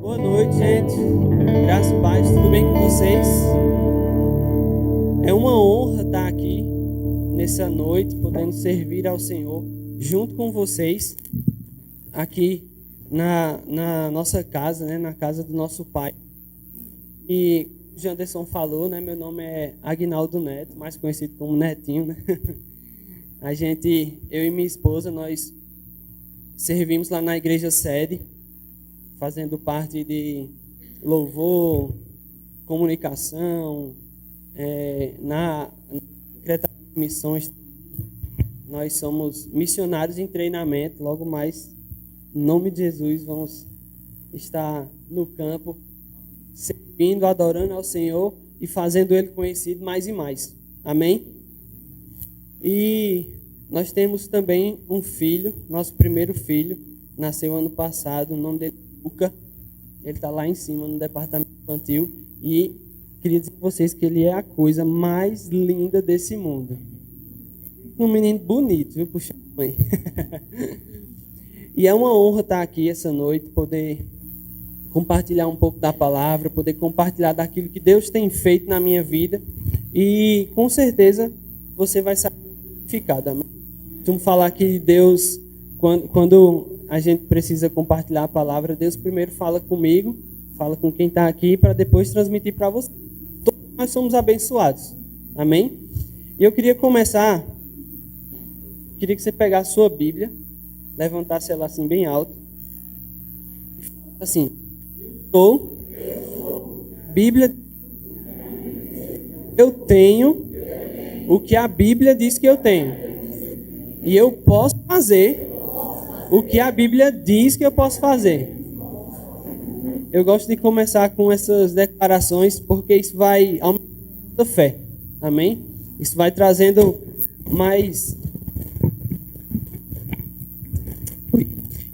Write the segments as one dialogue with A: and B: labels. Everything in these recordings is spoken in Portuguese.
A: Boa noite, gente. Graças e paz, tudo bem com vocês? É uma honra estar aqui nessa noite, podendo servir ao Senhor junto com vocês, aqui na nossa casa, né, na casa do nosso pai. E o Janderson falou, né, meu nome é Aguinaldo Neto, mais conhecido como Netinho, né? Eu e minha esposa, nós servimos lá na igreja sede, fazendo parte de louvor, comunicação, na Secretaria de Missões. Nós somos missionários em treinamento. Logo mais, em nome de Jesus, vamos estar no campo, servindo, adorando ao Senhor e fazendo Ele conhecido mais e mais. Amém? E nós temos também um filho, nosso primeiro filho, nasceu ano passado, o nome dele é Luca. Ele está lá em cima no departamento infantil e queria dizer para vocês que ele é a coisa mais linda desse mundo. Um menino bonito, viu? Puxa, mãe. E é uma honra estar aqui essa noite, poder compartilhar um pouco da palavra, poder compartilhar daquilo que Deus tem feito na minha vida. E com certeza você vai sair edificado. Amém? Vamos falar que Deus, quando a gente precisa compartilhar a palavra, Deus primeiro fala comigo, fala com quem está aqui, para depois transmitir para você. Todos nós somos abençoados. Amém? E eu queria começar, queria que você pegasse a sua Bíblia, levantasse ela assim bem alto, e falasse assim: Bíblia, eu tenho o que a Bíblia diz que eu tenho. E eu posso fazer o que a Bíblia diz que eu posso fazer. Eu gosto de começar com essas declarações, porque isso vai aumentar a fé. Amém? Isso vai trazendo mais...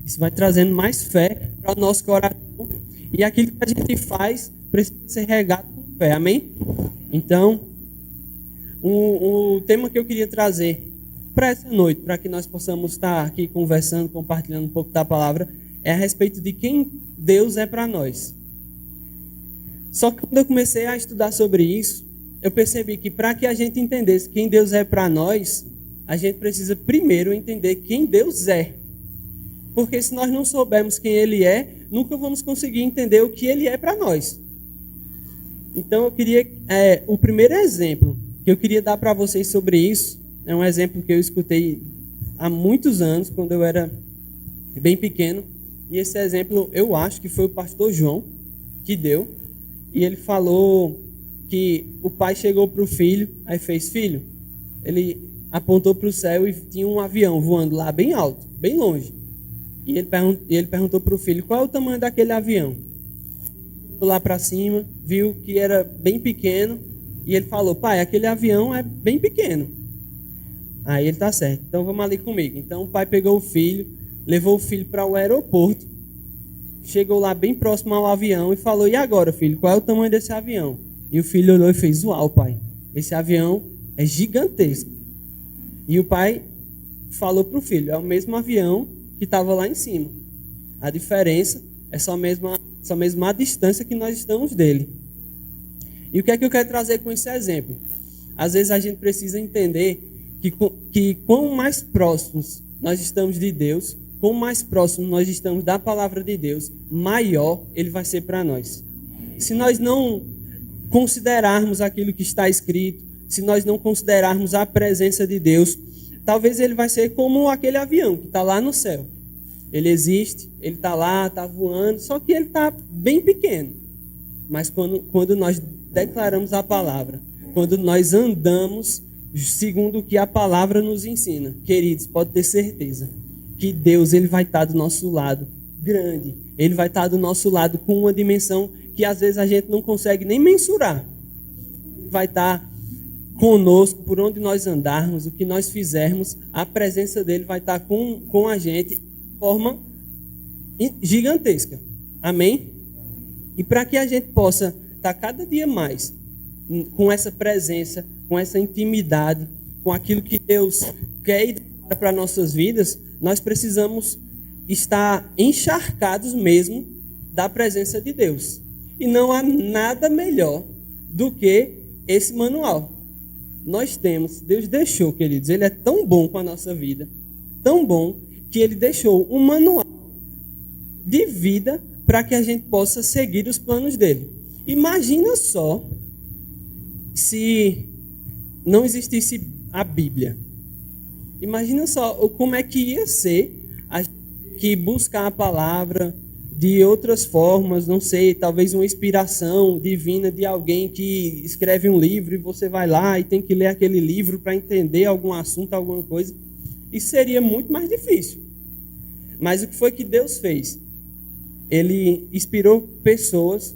A: Isso vai trazendo mais fé para o nosso coração. E aquilo que a gente faz precisa ser regado com fé. Amém? Então, o tema que eu queria trazer para essa noite, para que nós possamos estar aqui conversando, compartilhando um pouco da palavra, é a respeito de quem Deus é para nós. Só que quando eu comecei a estudar sobre isso, eu percebi que para que a gente entendesse quem Deus é para nós, a gente precisa primeiro entender quem Deus é. Porque se nós não soubermos quem Ele é, nunca vamos conseguir entender o que Ele é para nós. Então eu queria, o primeiro exemplo que eu queria dar para vocês sobre isso, é um exemplo que eu escutei há muitos anos, quando eu era bem pequeno. E esse exemplo, eu acho que foi o pastor João que deu. E ele falou que o pai chegou para o filho, aí fez: filho, ele apontou para o céu e tinha um avião voando lá bem alto, bem longe. E ele perguntou para o filho: qual é o tamanho daquele avião? Lá para cima, viu que era bem pequeno. E ele falou: pai, aquele avião é bem pequeno. Aí ele: tá certo, então vamos ali comigo. Então o pai pegou o filho, levou o filho para o aeroporto, chegou lá bem próximo ao avião e falou: e agora, filho, qual é o tamanho desse avião? E o filho olhou e fez: uau, pai, esse avião é gigantesco. E o pai falou para o filho: é o mesmo avião que estava lá em cima. A diferença é só mesmo a distância que nós estamos dele. E o que é que eu quero trazer com esse exemplo? Às vezes a gente precisa entender que quanto mais próximos nós estamos de Deus, quanto mais próximos nós estamos da palavra de Deus, maior Ele vai ser para nós. Se nós não considerarmos aquilo que está escrito, se nós não considerarmos a presença de Deus, talvez Ele vai ser como aquele avião que está lá no céu. Ele existe, Ele está lá, está voando, só que Ele está bem pequeno. Mas quando nós declaramos a palavra, quando nós andamos segundo o que a palavra nos ensina, queridos, pode ter certeza que Deus, Ele vai estar do nosso lado grande. Ele vai estar do nosso lado com uma dimensão que às vezes a gente não consegue nem mensurar. Vai estar conosco por onde nós andarmos, o que nós fizermos, a presença dele vai estar com a gente de forma gigantesca. Amém? E para que a gente possa estar cada dia mais com essa presença, com essa intimidade, com aquilo que Deus quer para nossas vidas, nós precisamos estar encharcados mesmo da presença de Deus. E não há nada melhor do que esse manual. Nós temos, Deus deixou, queridos, Ele é tão bom com a nossa vida, tão bom, que Ele deixou um manual de vida para que a gente possa seguir os planos dele. Imagina só se não existisse a Bíblia. Imagina só como é que ia ser a gente que buscar a palavra de outras formas, não sei, talvez uma inspiração divina de alguém que escreve um livro e você vai lá e tem que ler aquele livro para entender algum assunto, alguma coisa. Isso seria muito mais difícil. Mas o que foi que Deus fez? Ele inspirou pessoas,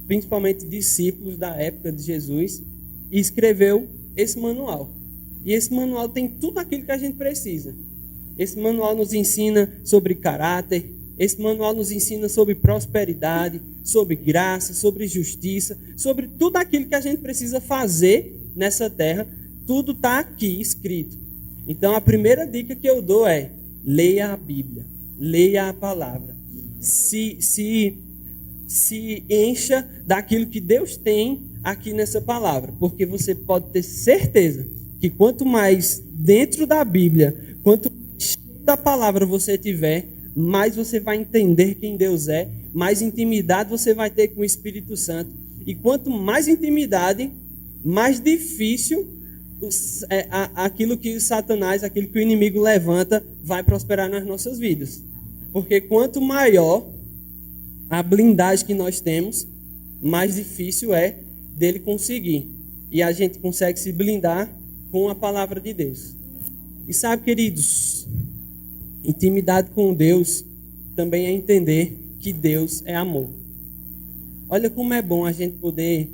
A: principalmente discípulos da época de Jesus, e escreveu esse manual. E esse manual tem tudo aquilo que a gente precisa. Esse manual nos ensina sobre caráter, esse manual nos ensina sobre prosperidade, sobre graça, sobre justiça, sobre tudo aquilo que a gente precisa fazer nessa terra. Tudo está aqui escrito. Então a primeira dica que eu dou é: leia a Bíblia, leia a palavra. Se encha daquilo que Deus tem aqui nessa palavra, porque você pode ter certeza que quanto mais dentro da Bíblia, quanto mais da palavra você tiver, mais você vai entender quem Deus é, mais intimidade você vai ter com o Espírito Santo. E quanto mais intimidade, mais difícil aquilo que Satanás, aquilo que o inimigo levanta, vai prosperar nas nossas vidas. Porque quanto maior a blindagem que nós temos, mais difícil é dele conseguir. E a gente consegue se blindar com a palavra de Deus. E sabe, queridos, intimidade com Deus também é entender que Deus é amor. Olha como é bom a gente poder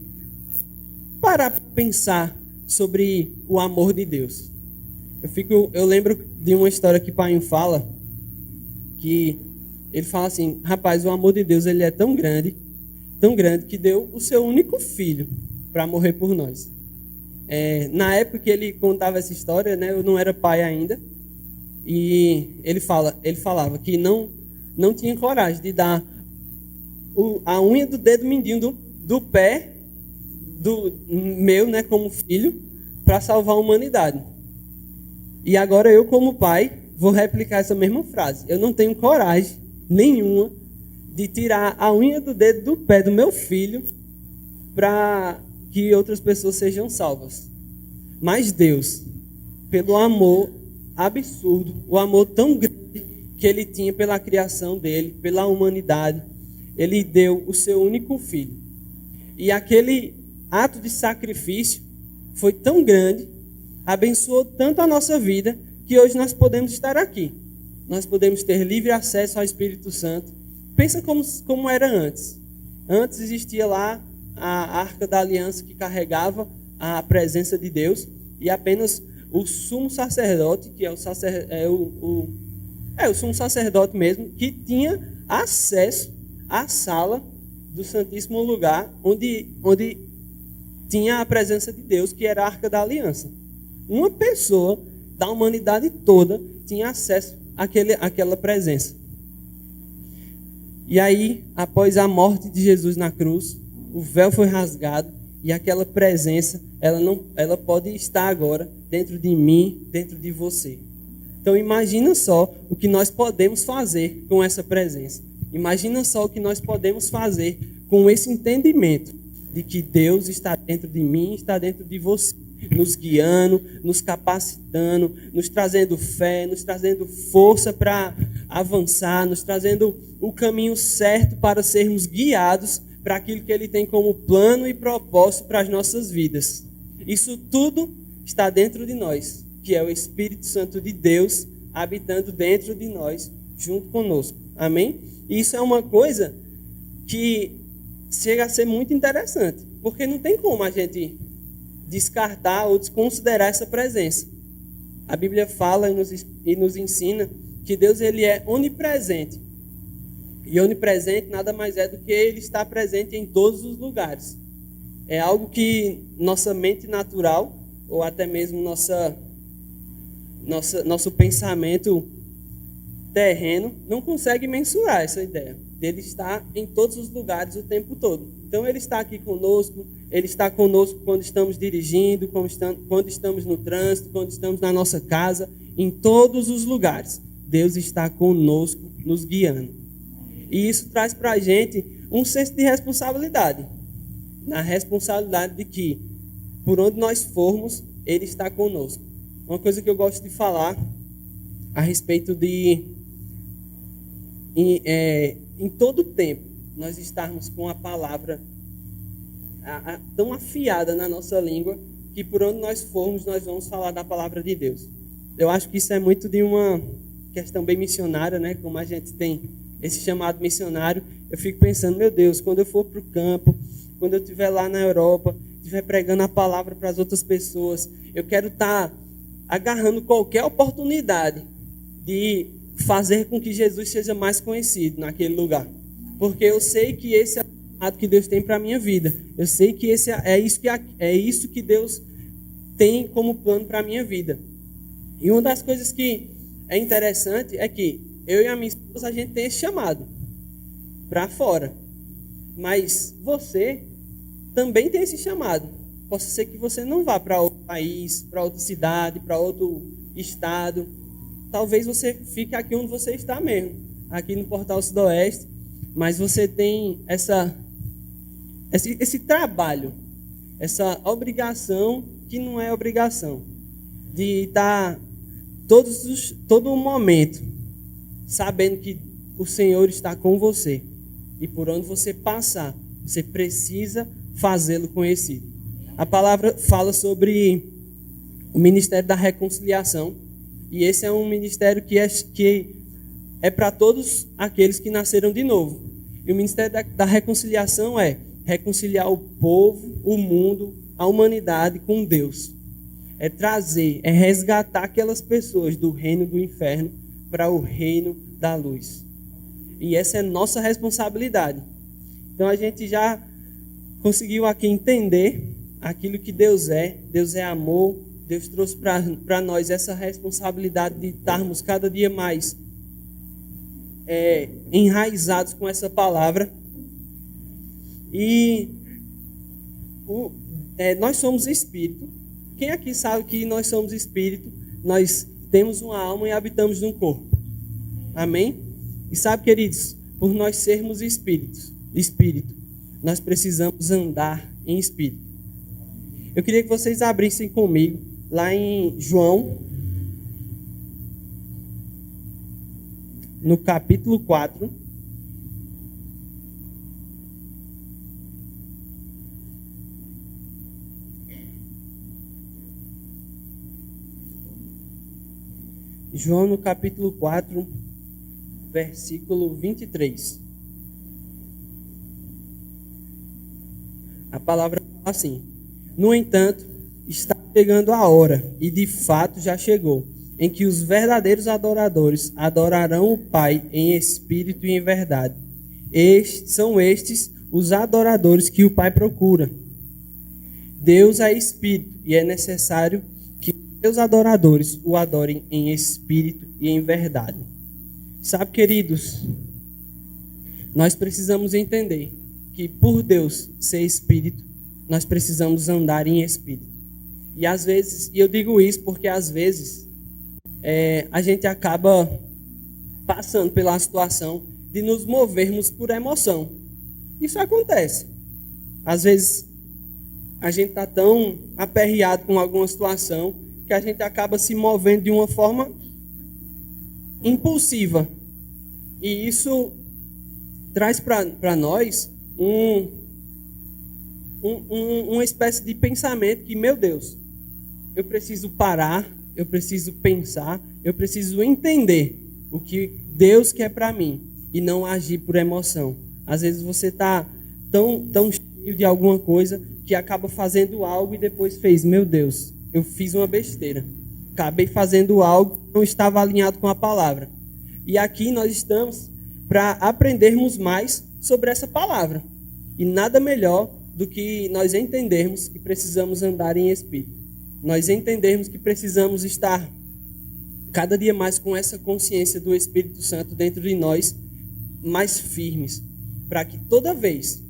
A: parar para pensar sobre o amor de Deus. Eu lembro de uma história que Painho fala, que ele fala assim: rapaz, o amor de Deus ele é tão grande que deu o seu único filho para morrer por nós. Na época que ele contava essa história, né, eu não era pai ainda, e ele falava que não tinha coragem de dar a unha do dedo mindinho do pé do meu, né, como filho, para salvar a humanidade. E agora eu, como pai, vou replicar essa mesma frase. Eu não tenho coragem nenhuma de tirar a unha do dedo do pé do meu filho para que outras pessoas sejam salvas. Mas Deus, pelo amor absurdo, o amor tão grande que Ele tinha pela criação dele, pela humanidade, Ele deu o seu único filho. E aquele ato de sacrifício foi tão grande, abençoou tanto a nossa vida, que hoje nós podemos estar aqui. Nós podemos ter livre acesso ao Espírito Santo. Pensa como era antes. Antes existia lá a Arca da Aliança que carregava a presença de Deus, e apenas o sumo sacerdote, que é o sumo sacerdote mesmo, que tinha acesso à sala do Santíssimo Lugar, onde tinha a presença de Deus, que era a Arca da Aliança. Uma pessoa da humanidade toda tinha acesso àquela presença. E aí, após a morte de Jesus na cruz, o véu foi rasgado e aquela presença, ela pode estar agora dentro de mim, dentro de você. Então imagina só o que nós podemos fazer com essa presença. Imagina só o que nós podemos fazer com esse entendimento de que Deus está dentro de mim, está dentro de você, nos guiando, nos capacitando, nos trazendo fé, nos trazendo força para avançar, nos trazendo o caminho certo para sermos guiados para aquilo que Ele tem como plano e propósito para as nossas vidas. Isso tudo está dentro de nós, que é o Espírito Santo de Deus habitando dentro de nós, junto conosco. Amém? E isso é uma coisa que chega a ser muito interessante, porque não tem como a gente descartar ou desconsiderar essa presença. A Bíblia fala e nos ensina que Deus ele é onipresente. E onipresente nada mais é do que Ele estar presente em todos os lugares. É algo que nossa mente natural, ou até mesmo nosso pensamento terreno, não consegue mensurar essa ideia. dele estar em todos os lugares o tempo todo. Então ele está aqui conosco, ele está conosco quando estamos dirigindo, quando estamos no trânsito, quando estamos na nossa casa, em todos os lugares. Deus está conosco, nos guiando. E isso traz para a gente um senso de responsabilidade. Na responsabilidade de que, por onde nós formos, Ele está conosco. Uma coisa que eu gosto de falar a respeito de, em todo tempo, nós estarmos com a palavra tão afiada na nossa língua, que por onde nós formos, nós vamos falar da palavra de Deus. Eu acho que isso é muito de uma questão bem missionária, né? Como a gente tem esse chamado missionário, eu fico pensando, meu Deus, quando eu for para o campo, quando eu estiver lá na Europa, estiver pregando a palavra para as outras pessoas, eu quero estar agarrando qualquer oportunidade de fazer com que Jesus seja mais conhecido naquele lugar. Porque eu sei que esse é o chamado que Deus tem para a minha vida. Eu sei que é isso que Deus tem como plano para a minha vida. E uma das coisas que é interessante é que eu e a minha esposa, a gente tem esse chamado para fora. Mas você também tem esse chamado. Pode ser que você não vá para outro país, para outra cidade, para outro estado. Talvez você fique aqui onde você está mesmo, aqui no Portal Sudoeste. Mas você tem esse trabalho, essa obrigação que não é obrigação, de estar todo momento sabendo que o Senhor está com você. E por onde você passar, você precisa fazê-lo conhecido. A palavra fala sobre o ministério da reconciliação. E esse é um ministério que é para todos aqueles que nasceram de novo. E o ministério da reconciliação é reconciliar o povo, o mundo, a humanidade com Deus. É trazer, é resgatar aquelas pessoas do reino do inferno para o reino da luz. E essa é nossa responsabilidade. Então a gente já conseguiu aqui entender aquilo que Deus é. Deus é amor. Deus trouxe para nós essa responsabilidade de estarmos cada dia mais enraizados com essa palavra. E nós somos espírito. Quem aqui sabe que nós somos espírito? Nós temos uma alma e habitamos num corpo. Amém? E sabe, queridos, por nós sermos espírito, nós precisamos andar em espírito. Eu queria que vocês abrissem comigo lá em João, no capítulo 4. João, no capítulo 4, versículo 23. A palavra fala assim: no entanto, está chegando a hora, e de fato já chegou, em que os verdadeiros adoradores adorarão o Pai em espírito e em verdade. São estes os adoradores que o Pai procura. Deus é espírito, e é necessário que seus adoradores o adorem em espírito e em verdade. Sabe, queridos, nós precisamos entender que por Deus ser espírito, nós precisamos andar em espírito. E às vezes, e eu digo isso porque às vezes a gente acaba passando pela situação de nos movermos por emoção. Isso acontece. Às vezes a gente está tão aperreado com alguma situação que a gente acaba se movendo de uma forma impulsiva. E isso traz para nós uma espécie de pensamento que, meu Deus, eu preciso parar, eu preciso pensar, eu preciso entender o que Deus quer para mim e não agir por emoção. Às vezes você está tão cheio de alguma coisa que acaba fazendo algo e depois fez, meu Deus, eu fiz uma besteira. Acabei fazendo algo que não estava alinhado com a palavra. E aqui nós estamos para aprendermos mais sobre essa palavra. E nada melhor do que nós entendermos que precisamos andar em espírito. Nós entendermos que precisamos estar cada dia mais com essa consciência do Espírito Santo dentro de nós, mais firmes, para que toda vez,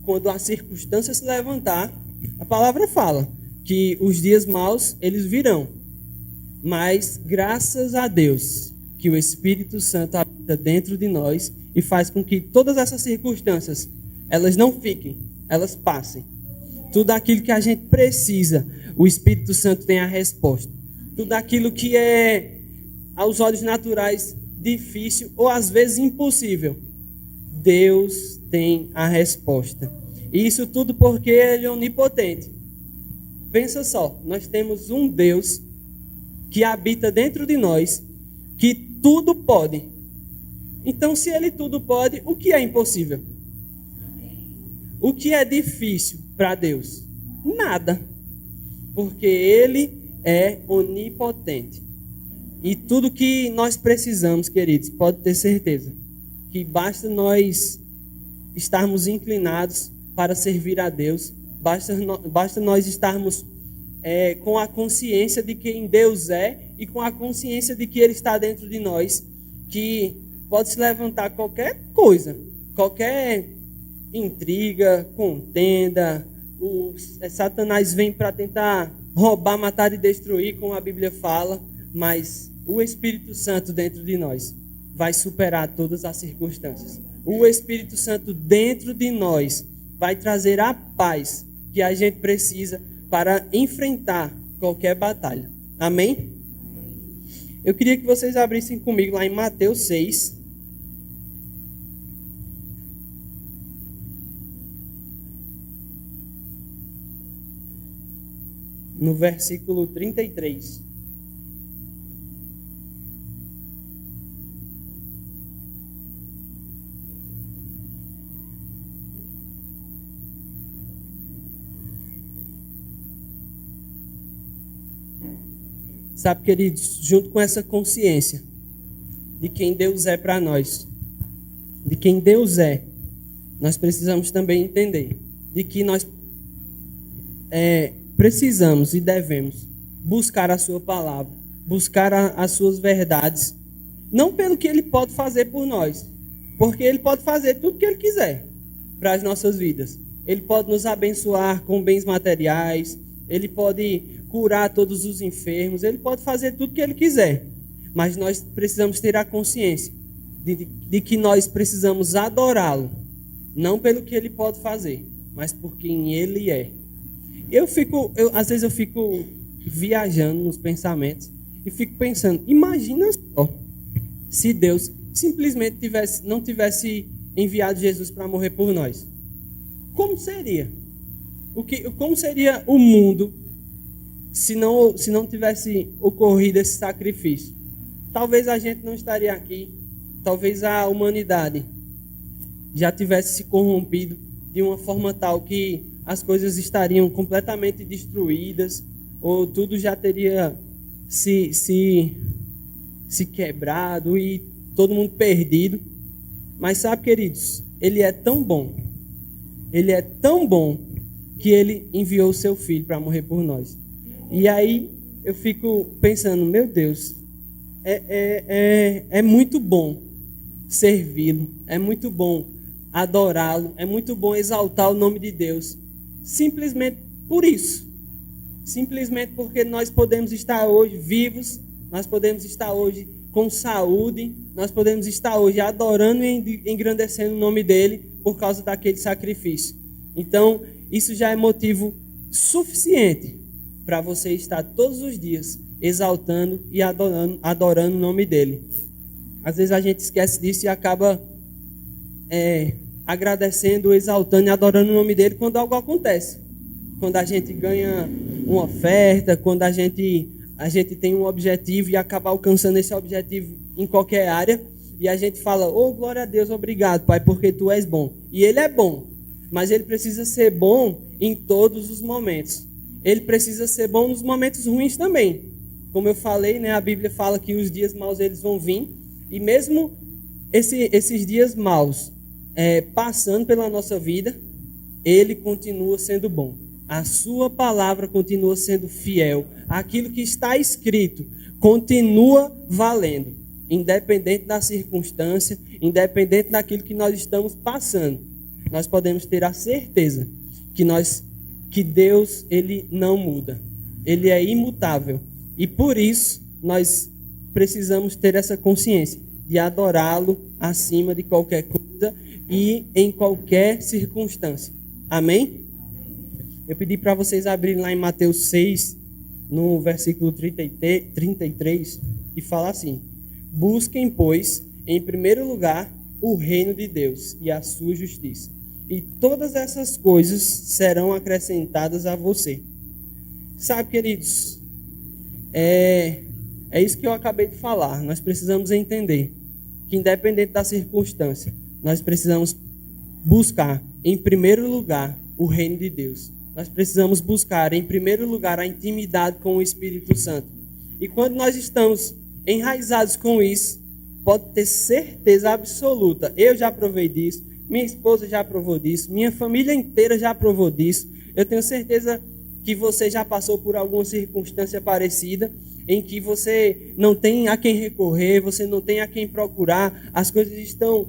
A: quando a circunstância se levantar, a palavra fala que os dias maus, eles virão. Mas, graças a Deus, que o Espírito Santo habita dentro de nós e faz com que todas essas circunstâncias, elas não fiquem, elas passem. Tudo aquilo que a gente precisa, o Espírito Santo tem a resposta. Tudo aquilo que é, aos olhos naturais, difícil ou às vezes impossível, Deus tem a resposta. E isso tudo porque Ele é onipotente. Pensa só, nós temos um Deus que habita dentro de nós, que tudo pode. Então, se Ele tudo pode, o que é impossível? O que é difícil para Deus? Nada. Porque Ele é onipotente. E tudo que nós precisamos, queridos, pode ter certeza, que basta nós estarmos inclinados para servir a Deus, basta nós estarmos com a consciência de quem Deus é e com a consciência de que Ele está dentro de nós, que pode se levantar qualquer coisa, qualquer intriga, contenda, Satanás vem para tentar roubar, matar e destruir, como a Bíblia fala, mas o Espírito Santo dentro de nós vai superar todas as circunstâncias. O Espírito Santo dentro de nós vai trazer a paz que a gente precisa para enfrentar qualquer batalha. Amém? Eu queria que vocês abrissem comigo lá em Mateus 6. No versículo 33. Sabe, queridos, junto com essa consciência de quem Deus é para nós, de quem Deus é, nós precisamos também entender de que nós precisamos e devemos buscar a sua palavra, buscar as suas verdades, não pelo que Ele pode fazer por nós, porque Ele pode fazer tudo o que Ele quiser para as nossas vidas. Ele pode nos abençoar com bens materiais, Ele pode curar todos os enfermos, Ele pode fazer tudo o que Ele quiser, mas nós precisamos ter a consciência de que nós precisamos adorá-lo, não pelo que Ele pode fazer, mas por quem Ele é. Às vezes eu fico viajando nos pensamentos e fico pensando, imagina só se Deus simplesmente não tivesse enviado Jesus para morrer por nós. Como seria? Como seria o mundo se não tivesse ocorrido esse sacrifício? Talvez a gente não estaria aqui, talvez a humanidade já tivesse se corrompido de uma forma tal que as coisas estariam completamente destruídas, ou tudo já teria se quebrado e todo mundo perdido. Mas sabe, queridos, Ele é tão bom, que Ele enviou o seu Filho para morrer por nós. E aí eu fico pensando, meu Deus, é muito bom servi-lo, é muito bom adorá-lo, é muito bom exaltar o nome de Deus, simplesmente por isso, simplesmente porque nós podemos estar hoje vivos, nós podemos estar hoje com saúde, nós podemos estar hoje adorando e engrandecendo o nome dele por causa daquele sacrifício. Então, isso já é motivo suficiente para você estar todos os dias exaltando e adorando o nome dele. Às vezes a gente esquece disso e acaba agradecendo, exaltando e adorando o nome dele quando algo acontece. Quando a gente ganha uma oferta, quando a gente tem um objetivo e acaba alcançando esse objetivo em qualquer área, e a gente fala, glória a Deus, obrigado, Pai, porque Tu és bom. E Ele é bom, mas Ele precisa ser bom em todos os momentos. Ele precisa ser bom nos momentos ruins também. Como eu falei, né, a Bíblia fala que os dias maus eles vão vir, e mesmo esses dias maus passando pela nossa vida, Ele continua sendo bom. A sua palavra continua sendo fiel. Aquilo que está escrito continua valendo. independente da circunstância, independente daquilo que nós estamos passando, nós podemos ter a certeza que Deus, ele não muda. Ele é imutável. E por isso, nós precisamos ter essa consciência de adorá-lo acima de qualquer coisa e em qualquer circunstância. Amém? Eu pedi para vocês abrirem lá em Mateus 6, no versículo 33, e fala assim: busquem, pois, em primeiro lugar, o reino de Deus e a sua justiça, e todas essas coisas serão acrescentadas a você. Sabe, queridos, é isso que eu acabei de falar. Nós precisamos entender que, independente da circunstância, nós precisamos buscar, em primeiro lugar, o reino de Deus. Nós precisamos buscar, em primeiro lugar, a intimidade com o Espírito Santo. E quando nós estamos enraizados com isso, pode ter certeza absoluta. Eu já provei disso, minha esposa já provou disso, minha família inteira já provou disso. Eu tenho certeza que você já passou por alguma circunstância parecida, em que você não tem a quem recorrer, você não tem a quem procurar, as coisas estão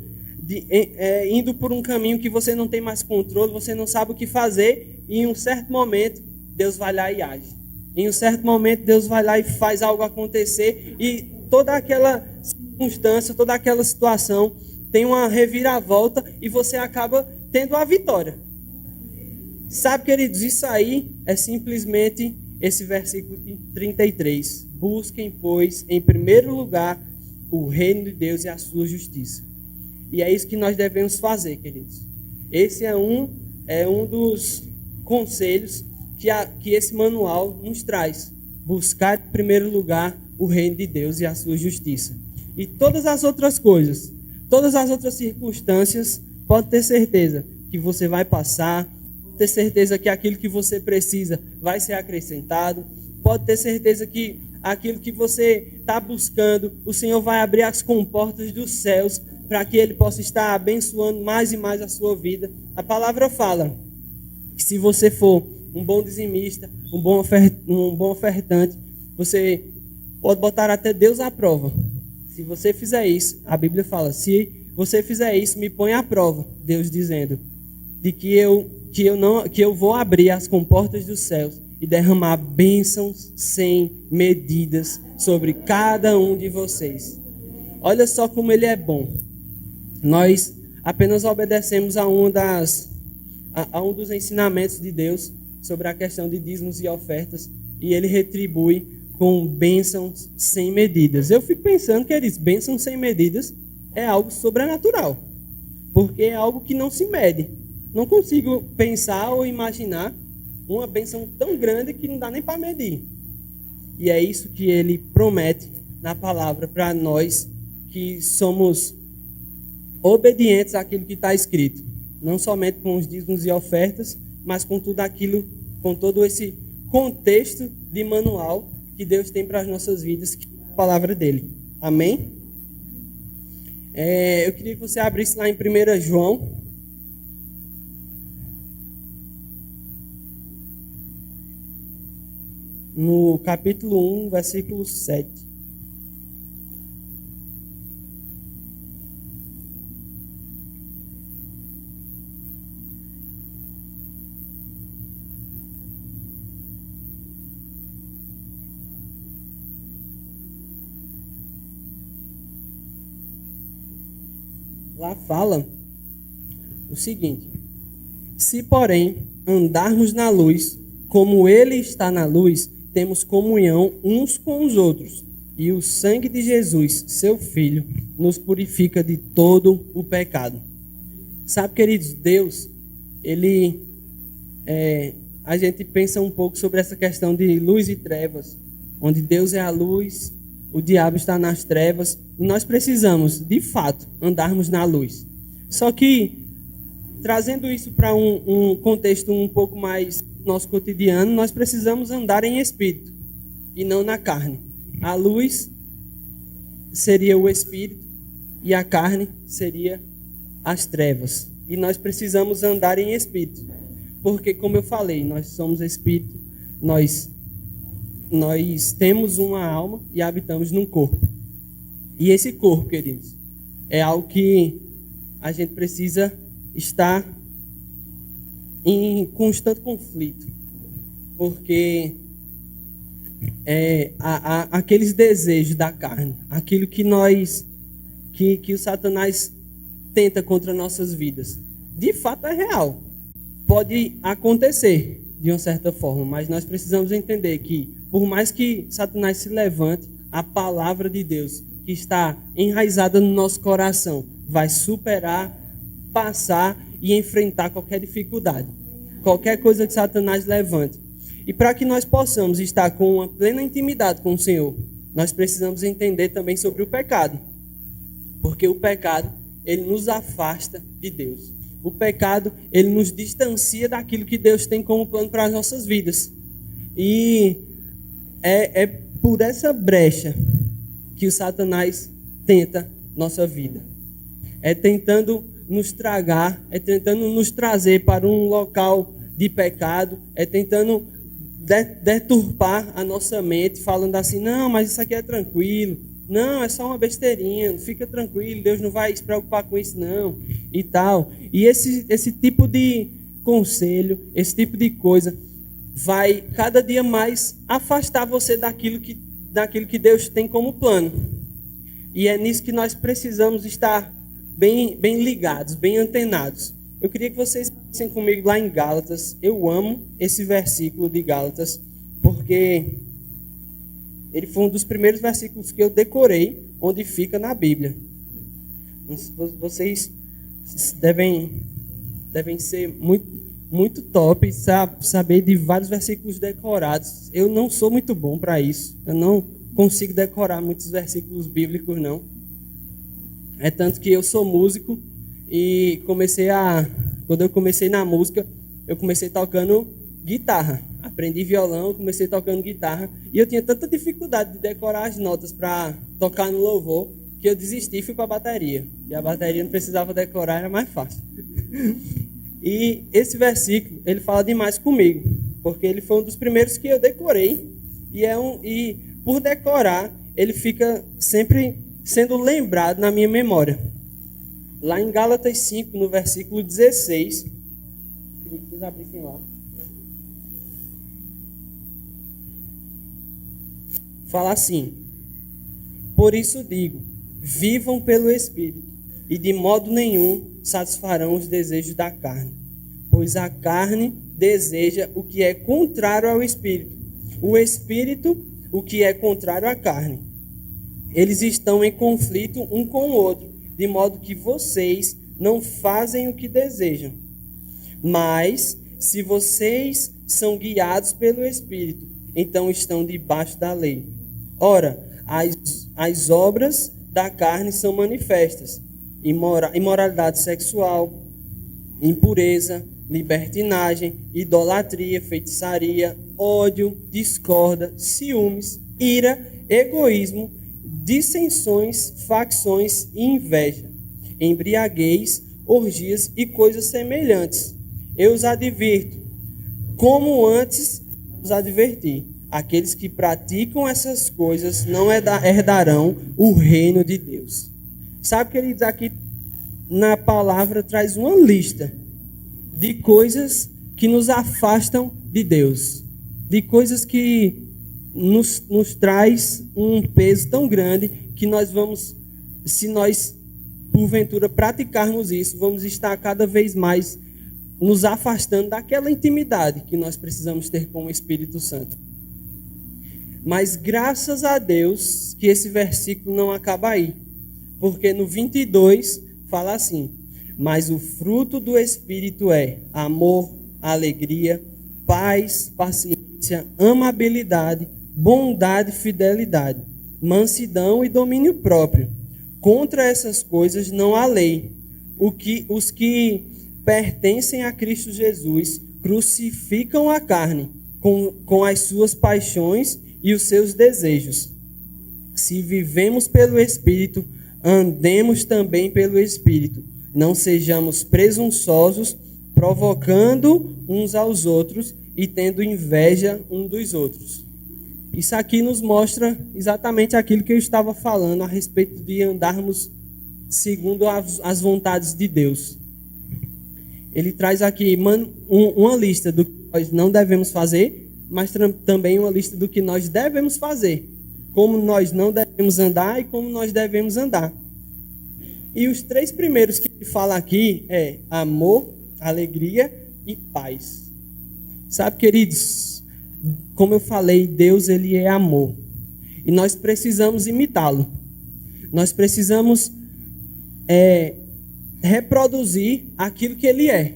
A: indo por um caminho que você não tem mais controle, você não sabe o que fazer, e em um certo momento Deus vai lá e age. Em um certo momento Deus vai lá e faz algo acontecer, e toda aquela circunstância, toda aquela situação tem uma reviravolta e você acaba tendo a vitória. Sabe, queridos, isso aí é simplesmente esse versículo 33. Busquem, pois, em primeiro lugar o reino de Deus e a sua justiça. E é isso que nós devemos fazer, queridos. Esse é um dos conselhos que esse manual nos traz. Buscar em primeiro lugar o reino de Deus e a sua justiça. E todas as outras coisas, todas as outras circunstâncias, pode ter certeza que você vai passar, pode ter certeza que aquilo que você precisa vai ser acrescentado, pode ter certeza que aquilo que você está buscando, o Senhor vai abrir as comportas dos céus para que Ele possa estar abençoando mais e mais a sua vida. A palavra fala que se você for um bom dizimista, um bom ofertante, você pode botar até Deus à prova. Se você fizer isso, a Bíblia fala, se você fizer isso, me põe à prova, Deus dizendo, de que eu vou abrir as comportas dos céus e derramar bênçãos sem medidas sobre cada um de vocês. Olha só como Ele é bom. Nós apenas obedecemos a um dos ensinamentos de Deus sobre a questão de dízimos e ofertas, e Ele retribui com bênçãos sem medidas. Eu fico pensando que eles bênçãos sem medidas é algo sobrenatural, porque é algo que não se mede. Não consigo pensar ou imaginar uma bênção tão grande que não dá nem para medir. E é isso que Ele promete na palavra para nós que somos obedientes àquilo que está escrito, não somente com os dízimos e ofertas, mas com tudo aquilo, com todo esse contexto de manual que Deus tem para as nossas vidas, que é a palavra dele. Amém? Eu queria que você abrisse lá em 1 João, no capítulo 1, versículo 7. Lá fala o seguinte: se, porém, andarmos na luz, como Ele está na luz, temos comunhão uns com os outros, e o sangue de Jesus, seu Filho, nos purifica de todo o pecado. Sabe, queridos, Deus, Ele... a gente pensa um pouco sobre essa questão de luz e trevas, onde Deus é a luz, o diabo está nas trevas, e nós precisamos, de fato, andarmos na luz. Só que, trazendo isso para um contexto um pouco mais nosso cotidiano, nós precisamos andar em espírito e não na carne. A luz seria o espírito e a carne seria as trevas. E nós precisamos andar em espírito, porque, como eu falei, nós somos espírito, nós temos uma alma e habitamos num corpo. E esse corpo, queridos, é algo que a gente precisa estar em constante conflito, porque aqueles desejos da carne, aquilo que que o Satanás tenta contra nossas vidas, de fato é real. Pode acontecer de uma certa forma, mas nós precisamos entender que, por mais que Satanás se levante, a palavra de Deus que está enraizada no nosso coração vai superar, passar e enfrentar qualquer dificuldade, qualquer coisa que Satanás levante. E para que nós possamos estar com uma plena intimidade com o Senhor, nós precisamos entender também sobre o pecado. Porque o pecado, ele nos afasta de Deus. O pecado, ele nos distancia daquilo que Deus tem como plano para as nossas vidas. E é por essa brecha que o Satanás tenta nossa vida. É tentando nos tragar, é tentando nos trazer para um local de pecado, é tentando deturpar a nossa mente, falando assim, não, mas isso aqui é tranquilo, não, é só uma besteirinha, fica tranquilo, Deus não vai se preocupar com isso não, e tal. E esse tipo de conselho, esse tipo de coisa, vai cada dia mais afastar você daquilo que Deus tem como plano. E é nisso que nós precisamos estar bem ligados, bem antenados. Eu queria que vocês fossem comigo lá em Gálatas. Eu amo esse versículo de Gálatas, porque ele foi um dos primeiros versículos que eu decorei, onde fica na Bíblia. Vocês devem ser muito top, saber de vários versículos decorados. Eu não sou muito bom para isso. Eu não consigo decorar muitos versículos bíblicos, não. É tanto que eu sou músico e quando eu comecei na música, eu comecei tocando guitarra. Aprendi violão, comecei tocando guitarra. E eu tinha tanta dificuldade de decorar as notas para tocar no louvor, que eu desisti e fui para a bateria. E a bateria não precisava decorar, era mais fácil. E esse versículo, ele fala demais comigo, porque ele foi um dos primeiros que eu decorei. E por decorar, ele fica sempre sendo lembrado na minha memória. Lá em Gálatas 5, no versículo 16, queria que vocês abrissem lá. Fala assim: por isso digo, vivam pelo Espírito, e de modo nenhum satisfarão os desejos da carne. Pois a carne deseja o que é contrário ao Espírito, o Espírito o que é contrário à carne. Eles estão em conflito um com o outro, de modo que vocês não fazem o que desejam. Mas, se vocês são guiados pelo Espírito, então estão debaixo da lei. Ora, as obras da carne são manifestas: imoralidade sexual, impureza, libertinagem, idolatria, feitiçaria, ódio, discórdia, ciúmes, ira, egoísmo, dissensões, facções e inveja, embriaguez, orgias e coisas semelhantes. Eu os advirto, como antes os adverti. Aqueles que praticam essas coisas não herdarão o reino de Deus. Sabe, queridos, aqui na palavra traz uma lista de coisas que nos afastam de Deus, de coisas que nos traz um peso tão grande que nós vamos, se nós porventura praticarmos isso, vamos estar cada vez mais nos afastando daquela intimidade que nós precisamos ter com o Espírito Santo. Mas graças a Deus que esse versículo não acaba aí, porque no 22 fala assim: mas o fruto do Espírito é amor, alegria, paz, paciência, amabilidade, bondade, fidelidade, mansidão e domínio próprio. Contra essas coisas não há lei. Os que pertencem a Cristo Jesus crucificam a carne com as suas paixões e os seus desejos. Se vivemos pelo Espírito, andemos também pelo Espírito. Não sejamos presunçosos, provocando uns aos outros e tendo inveja um dos outros. Isso aqui nos mostra exatamente aquilo que eu estava falando a respeito de andarmos segundo as vontades de Deus. Ele traz aqui uma lista do que nós não devemos fazer, mas também uma lista do que nós devemos fazer. Como nós não devemos andar e como nós devemos andar. E os 3 primeiros que ele fala aqui é amor, alegria e paz. Sabe, queridos, como eu falei, Deus ele é amor. E nós precisamos imitá-lo. Nós precisamos reproduzir aquilo que ele é.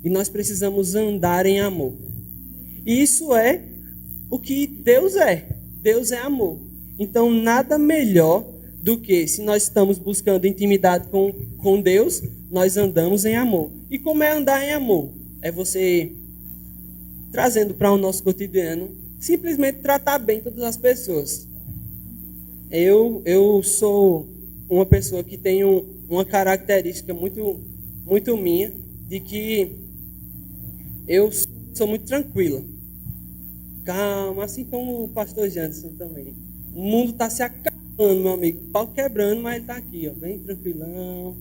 A: E nós precisamos andar em amor. E isso é o que Deus é. Deus é amor. Então, nada melhor do que, se nós estamos buscando intimidade com Deus, nós andamos em amor. E como é andar em amor? É você, trazendo para o nosso cotidiano, simplesmente tratar bem todas as pessoas. Eu sou uma pessoa que tem uma característica muito, muito minha, de que eu sou muito tranquila. Calma, assim como o pastor Janderson também. O mundo está se acabando, meu amigo. Pau quebrando, mas ele está aqui, ó, bem tranquilão,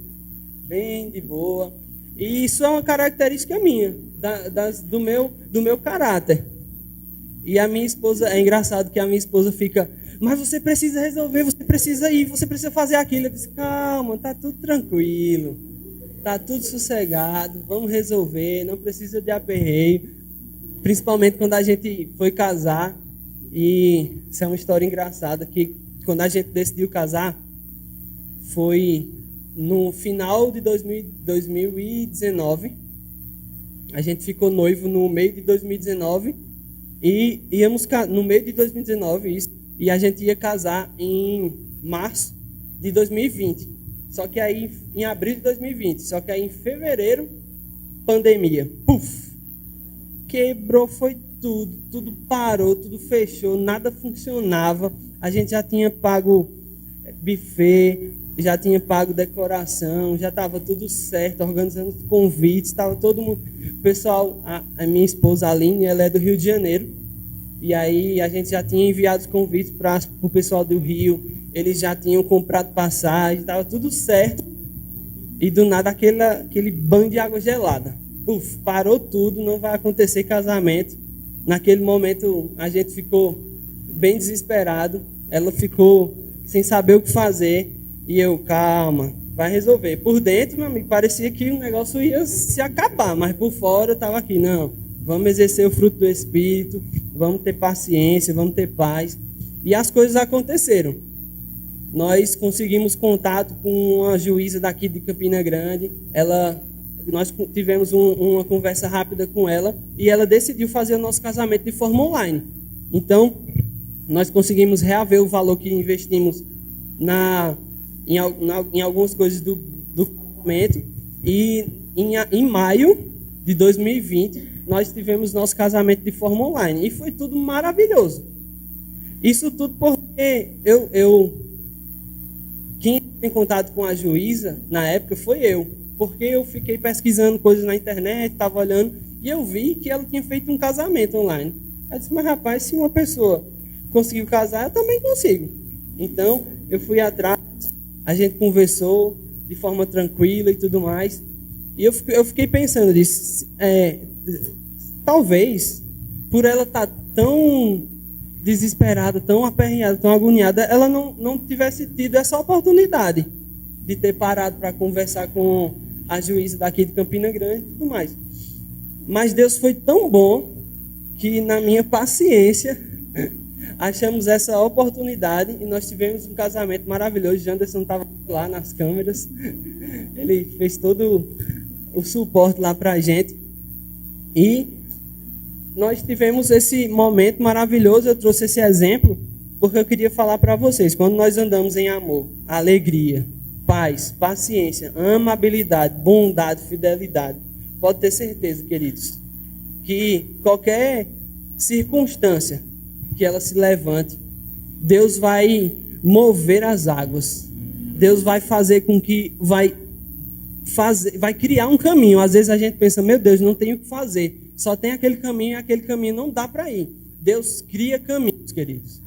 A: bem de boa. E isso é uma característica minha, do meu caráter. E a minha esposa, é engraçado que a minha esposa fica, mas você precisa resolver, você precisa ir, você precisa fazer aquilo. Eu disse, calma, está tudo tranquilo, está tudo sossegado, vamos resolver, não precisa de aperreio. Principalmente quando a gente foi casar. E isso é uma história engraçada, que quando a gente decidiu casar, foi no final de 2019. A gente ficou noivo no meio de 2019 e íamos no meio de 2019 isso, e a gente ia casar em março de 2020. Só que aí em abril de 2020, só que aí em fevereiro, pandemia. Puf! Quebrou, foi tudo parou, tudo fechou, nada funcionava. A gente já tinha pago buffet, já tinha pago decoração, já estava tudo certo, organizando os convites, estava todo mundo. O pessoal, a minha esposa Aline, ela é do Rio de Janeiro, e aí a gente já tinha enviado os convites para o pessoal do Rio, eles já tinham comprado passagem, estava tudo certo, e do nada aquele banho de água gelada. Uf, parou tudo, não vai acontecer casamento. Naquele momento a gente ficou bem desesperado, ela ficou sem saber o que fazer, e eu, calma, vai resolver. Por dentro, meu amigo, parecia que o negócio ia se acabar, mas por fora eu estava aqui, não, vamos exercer o fruto do Espírito, vamos ter paciência, vamos ter paz. E as coisas aconteceram. Nós conseguimos contato com uma juíza daqui de Campina Grande, nós tivemos uma conversa rápida com ela e ela decidiu fazer o nosso casamento de forma online. Então, nós conseguimos reaver o valor que investimos em algumas coisas do casamento, e em maio de 2020 nós tivemos nosso casamento de forma online e foi tudo maravilhoso. Isso tudo porque quem entrou em contato com a juíza na época foi eu. Porque eu fiquei pesquisando coisas na internet, estava olhando, e eu vi que ela tinha feito um casamento online. Eu disse, mas rapaz, se uma pessoa conseguiu casar, eu também consigo. Então, eu fui atrás, a gente conversou de forma tranquila e tudo mais. E eu fiquei pensando nisso. Talvez, por ela estar tão desesperada, tão aperreada, tão agoniada, ela não tivesse tido essa oportunidade de ter parado para conversar com a juíza daqui de Campina Grande e tudo mais. Mas Deus foi tão bom que, na minha paciência, achamos essa oportunidade e nós tivemos um casamento maravilhoso. Janderson estava lá nas câmeras, ele fez todo o suporte lá para a gente. E nós tivemos esse momento maravilhoso. Eu trouxe esse exemplo porque eu queria falar para vocês, quando nós andamos em amor, alegria, paz, paciência, amabilidade, bondade, fidelidade, pode ter certeza, queridos, que qualquer circunstância que ela se levante, Deus vai mover as águas. Deus vai fazer com que vai criar um caminho. Às vezes a gente pensa, meu Deus, não tenho o que fazer. Só tem aquele caminho e aquele caminho não dá para ir. Deus cria caminhos. queridos.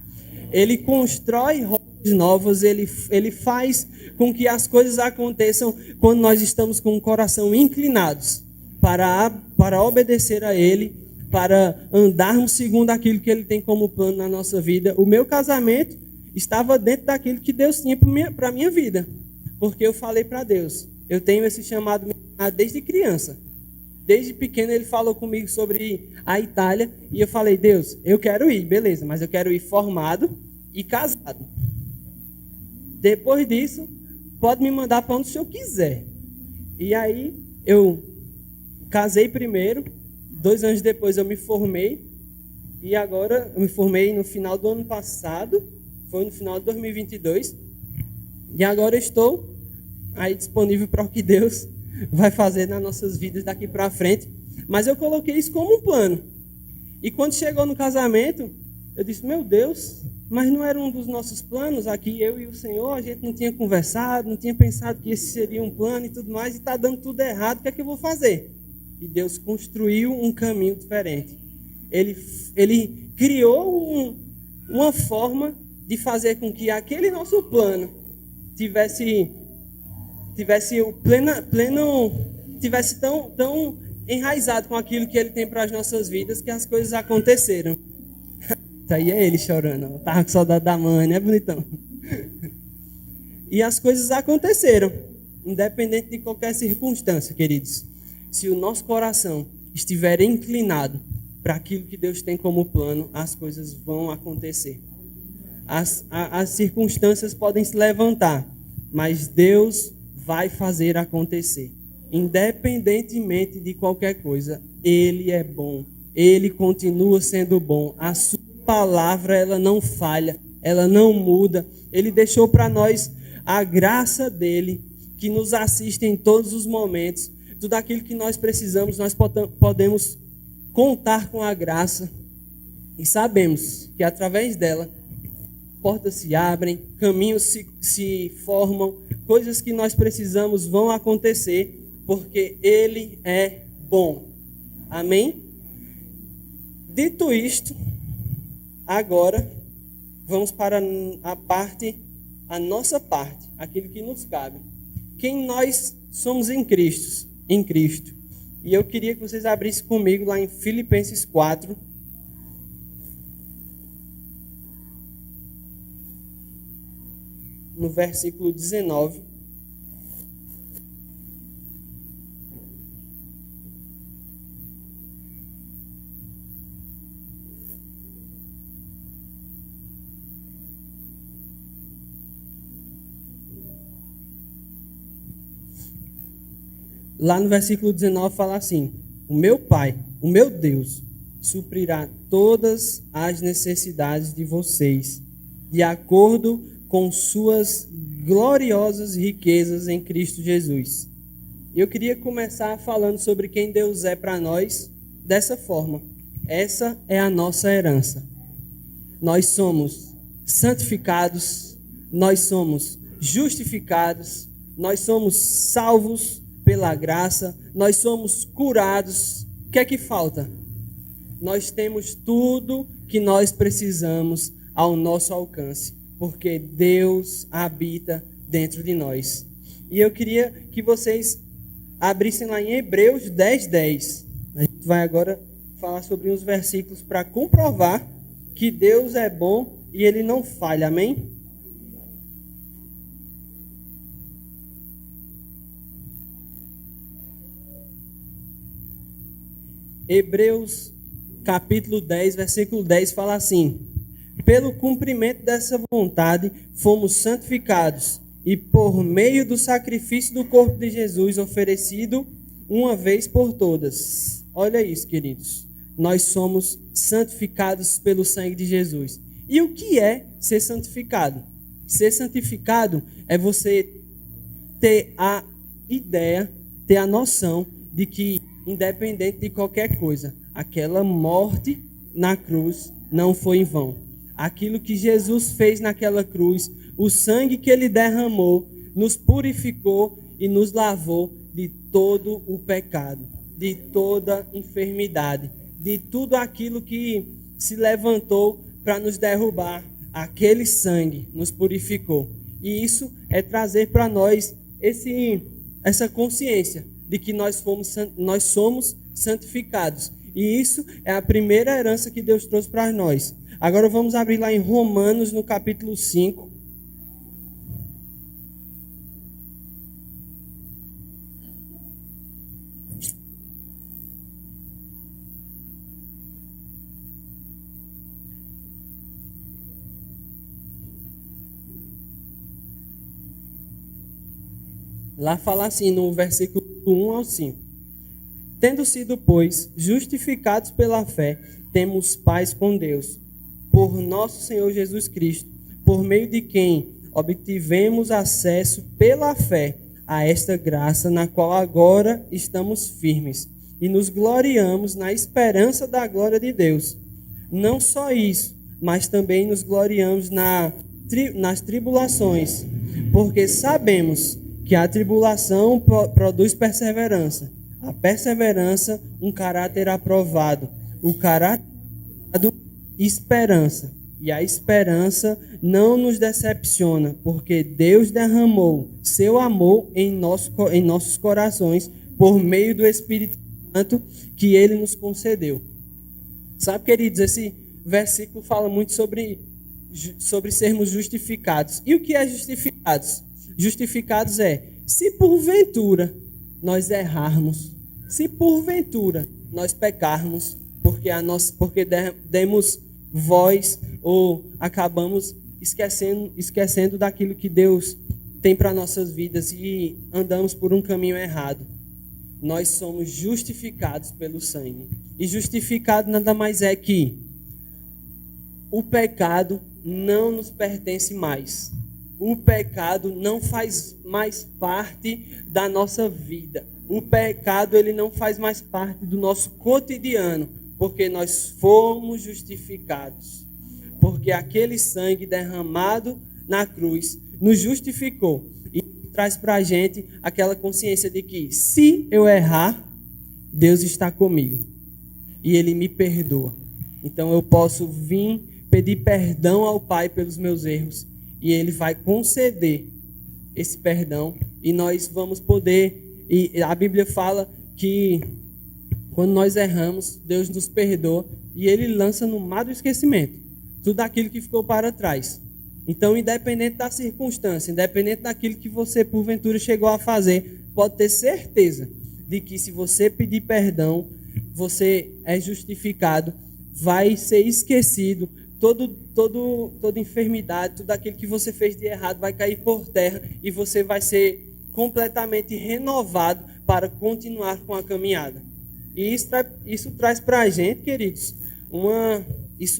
A: Ele constrói rotas novas, ele faz com que as coisas aconteçam quando nós estamos com o coração inclinados para obedecer a Ele, para andarmos segundo aquilo que Ele tem como plano na nossa vida. O meu casamento estava dentro daquilo que Deus tinha para a minha vida, porque eu falei para Deus, eu tenho esse chamado desde criança. Desde pequeno ele falou comigo sobre a Itália e eu falei, Deus, eu quero ir, beleza, mas eu quero ir formado e casado. Depois disso, pode me mandar para onde o senhor quiser. E aí eu casei primeiro, 2 anos depois eu me formei e agora eu me formei no final do ano passado, foi no final de 2022 e agora eu estou aí disponível para o que Deus vai fazer nas nossas vidas daqui para frente. Mas eu coloquei isso como um plano. E quando chegou no casamento, eu disse, meu Deus, mas não era um dos nossos planos aqui, eu e o Senhor, a gente não tinha conversado, não tinha pensado que esse seria um plano e tudo mais, e está dando tudo errado, o que é que eu vou fazer? E Deus construiu um caminho diferente. Ele criou uma forma de fazer com que aquele nosso plano tivesse tão enraizado com aquilo que Ele tem para as nossas vidas, que as coisas aconteceram. Tá aí é ele chorando, tava com saudade da mãe, né, bonitão? E as coisas aconteceram, independente de qualquer circunstância, queridos. Se o nosso coração estiver inclinado para aquilo que Deus tem como plano, as coisas vão acontecer. As circunstâncias podem se levantar, mas Deus vai fazer acontecer. Independentemente de qualquer coisa, Ele é bom. Ele continua sendo bom. A sua palavra, ela não falha, ela não muda. Ele deixou para nós a graça dele, que nos assiste em todos os momentos. Tudo aquilo que nós precisamos, nós podemos contar com a graça. E sabemos que através dela, portas se abrem, caminhos se formam, coisas que nós precisamos vão acontecer, porque Ele é bom. Amém? Dito isto, agora vamos para a nossa parte, aquilo que nos cabe. Quem nós somos em Cristo. E eu queria que vocês abrissem comigo lá em Filipenses 4. No versículo 19. Lá no versículo 19 fala assim: o meu Pai, o meu Deus, suprirá todas as necessidades de vocês, de acordo com suas gloriosas riquezas em Cristo Jesus. Eu queria começar falando sobre quem Deus é para nós dessa forma. Essa é a nossa herança. Nós somos santificados, nós somos justificados, nós somos salvos pela graça, nós somos curados. O que é que falta? Nós temos tudo que nós precisamos ao nosso alcance, porque Deus habita dentro de nós. E eu queria que vocês abrissem lá em Hebreus 10:10. A gente vai agora falar sobre uns versículos para comprovar que Deus é bom e Ele não falha. Amém? Hebreus capítulo 10, versículo 10 fala assim: pelo cumprimento dessa vontade fomos santificados, e por meio do sacrifício do corpo de Jesus oferecido uma vez por todas. Olha isso, queridos. Nós somos santificados pelo sangue de Jesus. E o que é ser santificado? Ser santificado é você ter a ideia, ter a noção de que, independente de qualquer coisa, aquela morte na cruz não foi em vão. Aquilo que Jesus fez naquela cruz, o sangue que Ele derramou, nos purificou e nos lavou de todo o pecado, de toda enfermidade, de tudo aquilo que se levantou para nos derrubar, aquele sangue nos purificou. E isso é trazer para nós essa consciência de que nós somos santificados. E isso é a primeira herança que Deus trouxe para nós. Agora vamos abrir lá em Romanos, no capítulo 5. Lá fala assim, no versículo 1 ao 5. Tendo sido, pois, justificados pela fé, temos paz com Deus, por nosso Senhor Jesus Cristo, por meio de quem obtivemos acesso pela fé a esta graça, na qual agora estamos firmes, e nos gloriamos na esperança da glória de Deus. Não só isso, mas também nos gloriamos nas tribulações, porque sabemos que a tribulação produz perseverança. A perseverança, um caráter aprovado. O caráter aprovado, esperança. E a esperança não nos decepciona, porque Deus derramou seu amor em nossos corações por meio do Espírito Santo que Ele nos concedeu. Sabe, queridos, esse versículo fala muito sobre sermos justificados. E o que é justificados? Justificados se porventura nós errarmos, se porventura nós pecarmos, porque demos voz ou acabamos esquecendo daquilo que Deus tem para nossas vidas e andamos por um caminho errado. Nós somos justificados pelo sangue. E justificado nada mais é que o pecado não nos pertence mais. O pecado não faz mais parte da nossa vida. O pecado ele não faz mais parte do nosso cotidiano, porque nós fomos justificados. Porque aquele sangue derramado na cruz nos justificou e traz para a gente aquela consciência de que se eu errar, Deus está comigo e Ele me perdoa. Então eu posso vir pedir perdão ao Pai pelos meus erros e Ele vai conceder esse perdão e nós vamos poder. E a Bíblia fala que quando nós erramos, Deus nos perdoa e Ele lança no mar do esquecimento tudo aquilo que ficou para trás. Então, independente da circunstância, independente daquilo que você porventura chegou a fazer, pode ter certeza de que se você pedir perdão, você é justificado, vai ser esquecido, toda enfermidade, tudo aquilo que você fez de errado vai cair por terra e você vai ser completamente renovado para continuar com a caminhada. E isso traz para a gente, queridos,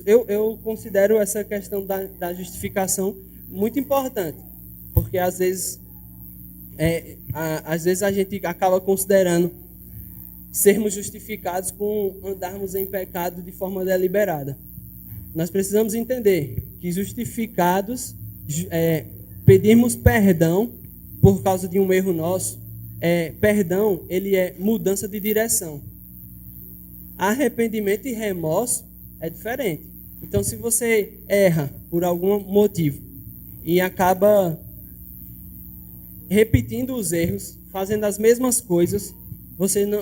A: eu considero essa questão da justificação muito importante, porque às vezes a gente acaba considerando sermos justificados com andarmos em pecado de forma deliberada. Nós precisamos entender que justificados, pedirmos perdão por causa de um erro nosso, perdão, ele é mudança de direção. Arrependimento e remorso é diferente. Então, se você erra por algum motivo e acaba repetindo os erros, fazendo as mesmas coisas,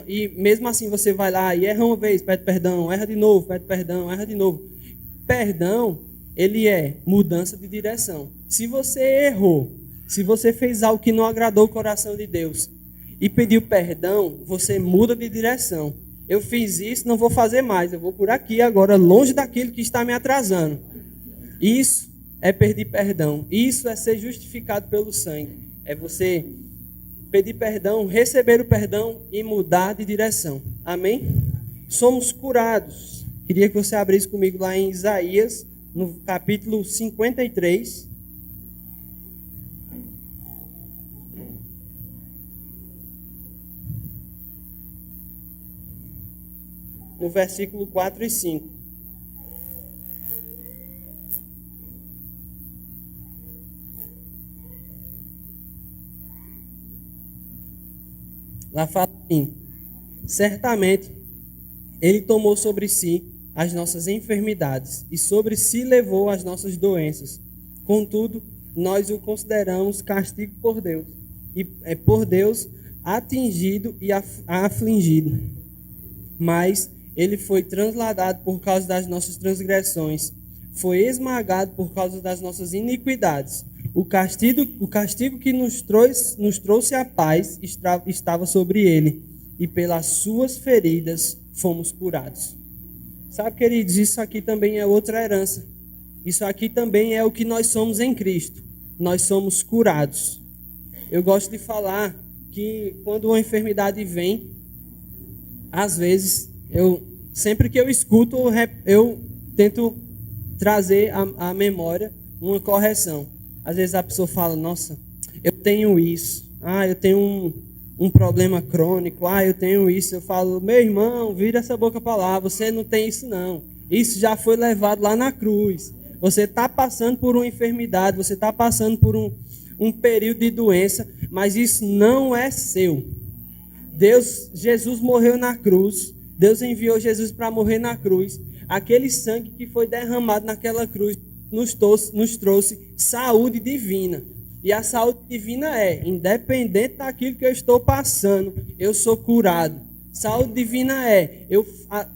A: e mesmo assim você vai lá e erra uma vez, pede perdão, erra de novo, pede perdão, erra de novo. Perdão, ele é mudança de direção. Se você errou, se você fez algo que não agradou o coração de Deus e pediu perdão, você muda de direção. Eu fiz isso, não vou fazer mais. Eu vou por aqui agora, longe daquilo que está me atrasando. Isso é pedir perdão. Isso é ser justificado pelo sangue. É você pedir perdão, receber o perdão e mudar de direção. Amém? Somos curados. Queria que você abrisse comigo lá em Isaías, no capítulo 53. No versículo 4 e 5. Lá fala assim: certamente ele tomou sobre si as nossas enfermidades e sobre si levou as nossas doenças. Contudo, nós o consideramos castigo por Deus, e é por Deus atingido e afligido. Mas ele foi transladado por causa das nossas transgressões, foi esmagado por causa das nossas iniquidades. O castigo que nos trouxe a paz estava sobre ele, e pelas suas feridas fomos curados. Sabe, queridos, isso aqui também é outra herança. Isso aqui também é o que nós somos em Cristo. Nós somos curados. Eu gosto de falar que quando uma enfermidade vem, às vezes, sempre que eu escuto, eu tento trazer à memória uma correção. Às vezes a pessoa fala, nossa, eu tenho isso. Eu tenho um problema crônico. Eu tenho isso. Eu falo, meu irmão, vira essa boca para lá. Você não tem isso não. Isso já foi levado lá na cruz. Você está passando por uma enfermidade. Você está passando por um período de doença. Mas isso não é seu. Jesus morreu na cruz. Deus enviou Jesus para morrer na cruz. Aquele sangue que foi derramado naquela cruz nos trouxe saúde divina. E a saúde divina independente daquilo que eu estou passando, eu sou curado. Saúde divina eu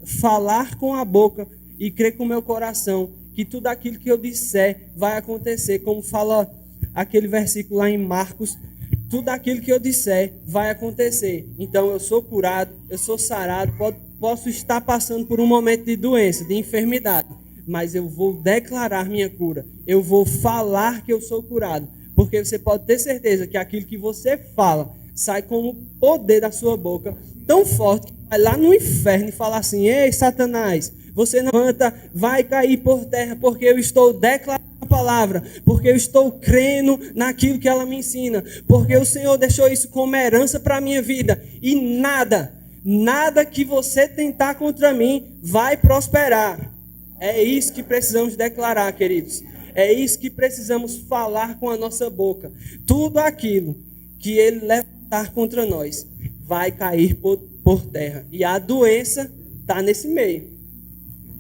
A: falar com a boca e crer com o meu coração que tudo aquilo que eu disser vai acontecer. Como fala aquele versículo lá em Marcos, tudo aquilo que eu disser vai acontecer. Então eu sou curado, eu sou sarado, posso estar passando por um momento de doença, de enfermidade, mas eu vou declarar minha cura. Eu vou falar que eu sou curado. Porque você pode ter certeza que aquilo que você fala sai como poder da sua boca, tão forte, que vai lá no inferno e fala assim, ei, Satanás, você não levanta, vai cair por terra, porque eu estou declarando a palavra, porque eu estou crendo naquilo que ela me ensina, porque o Senhor deixou isso como herança para a minha vida, e nada que você tentar contra mim vai prosperar. É isso que precisamos declarar, queridos. É isso que precisamos falar com a nossa boca. Tudo aquilo que ele levantar contra nós vai cair por terra. E a doença está nesse meio.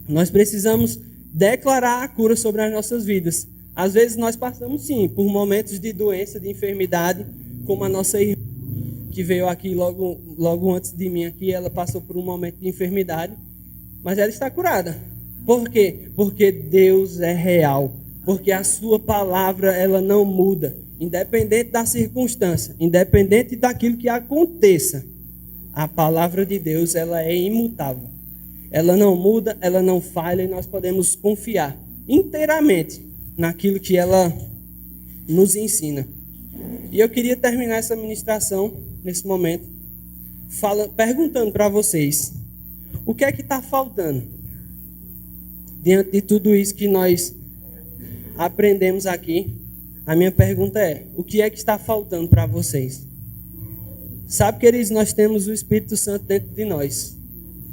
A: Nós precisamos declarar a cura sobre as nossas vidas. Às vezes nós passamos sim por momentos de doença, de enfermidade, como a nossa irmã que veio aqui logo antes de mim aqui, ela passou por um momento de enfermidade, mas ela está curada. Por quê? Porque Deus é real. Porque a sua palavra, ela não muda. Independente da circunstância, independente daquilo que aconteça, a palavra de Deus, ela é imutável. Ela não muda, ela não falha, e nós podemos confiar inteiramente naquilo que ela nos ensina. E eu queria terminar essa ministração, nesse momento, perguntando para vocês, o que é que está faltando? Diante de tudo isso que nós aprendemos aqui, a minha pergunta é, o que é que está faltando para vocês? Sabe, queridos, nós temos o Espírito Santo dentro de nós,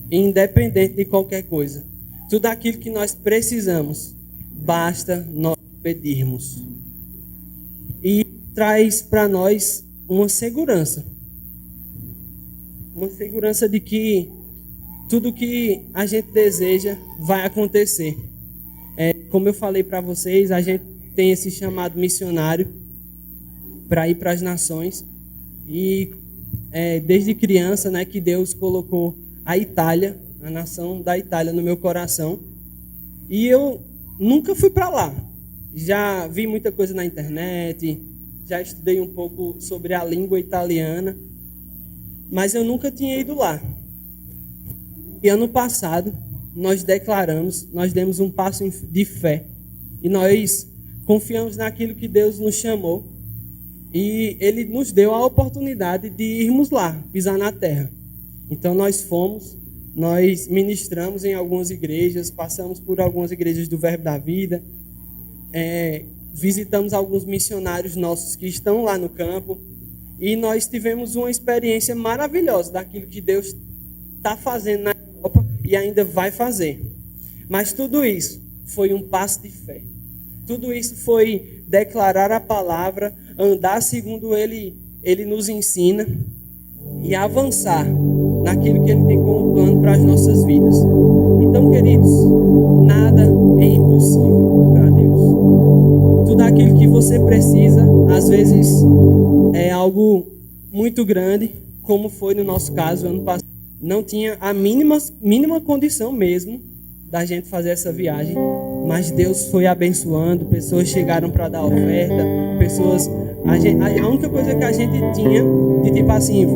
A: independente de qualquer coisa. Tudo aquilo que nós precisamos, basta nós pedirmos. E traz para nós uma segurança de que tudo que a gente deseja vai acontecer. Como eu falei para vocês, a gente tem esse chamado missionário para ir para as nações. E desde criança, né, que Deus colocou a Itália, a nação da Itália, no meu coração. E eu nunca fui para lá. Já vi muita coisa na internet, já estudei um pouco sobre a língua italiana, mas eu nunca tinha ido lá. E ano passado, nós demos um passo de fé. E nós confiamos naquilo que Deus nos chamou. E Ele nos deu a oportunidade de irmos lá, pisar na terra. Então nós fomos, nós ministramos em algumas igrejas, passamos por algumas igrejas do Verbo da Vida, visitamos alguns missionários nossos que estão lá no campo. E nós tivemos uma experiência maravilhosa daquilo que Deus está fazendo na Europa e ainda vai fazer. Mas tudo isso foi um passo de fé. Tudo isso foi declarar a palavra, andar segundo Ele nos ensina e avançar naquilo que Ele tem como plano para as nossas vidas. Então, queridos, você precisa, às vezes, é algo muito grande, como foi no nosso caso ano passado. Não tinha a mínima condição mesmo da gente fazer essa viagem, mas Deus foi abençoando, pessoas chegaram para dar oferta, pessoas... A única coisa que a gente tinha de tipo assim,